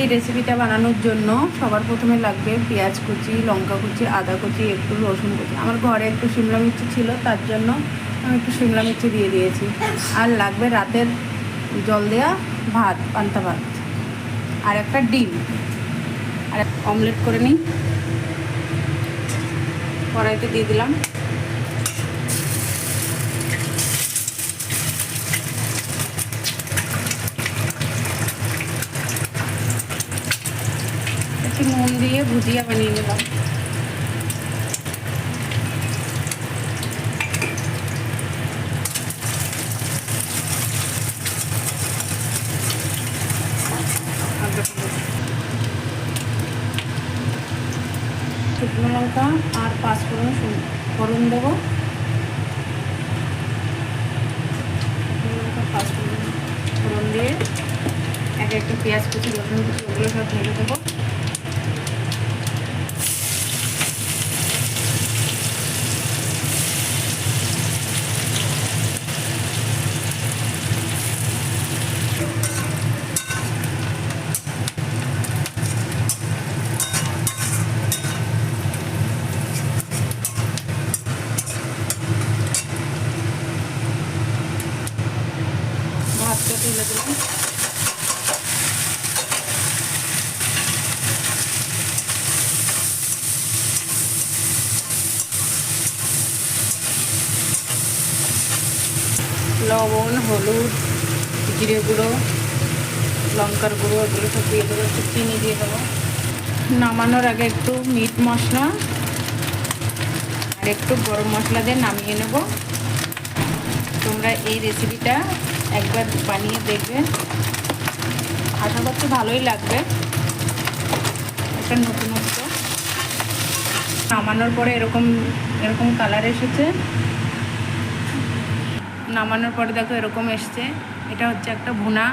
এই রেসিপিটা বানানোর জন্য সবার প্রথমে লাগবে পেঁয়াজ কুচি, লঙ্কা কুচি, আদা কুচি, একটু রসুন কুচি। আমার ঘরে একটু শিমলা মির্চি ছিল, তার জন্য আমি একটু শিমলা মির্চি দিয়ে দিয়েছি। আর লাগবে রাতের জল দেওয়া ভাত, পান্তা ভাত, আর একটা ডিম, আর অমলেট করে নিই। কড়াইতে দিয়ে দিলাম। একটু নুন দিয়ে ভুজিয়া বানিয়ে নিলাম। শুকনো লঙ্কা আর ফোড়ন দেবো। ফোড়ন দিয়ে একটু পেঁয়াজ কুচি, রসুন কুচি, ওগুলো সব ঢেলে দেবো। ভাতটা ঢেলে দিলাম। লবণ, হলুদ, জিরে গুঁড়ো, লঙ্কার গুঁড়ো, এগুলো সব দিয়ে দেবো। একটু চিনি দিয়ে দেবো। নামানোর আগে একটু মিট মশলা আর একটু গরম মশলা দিয়ে নামিয়ে নেব। তোমরা এই রেসিপিটা একবার বানিয়ে দেখবে, আশা করছি ভালোই লাগবে। একটা নতুনত্ব। নামানোর পরে এরকম কালার এসেছে। নামানোর পরে দেখো এরকম এসছে। এটা হচ্ছে একটা ভুনা।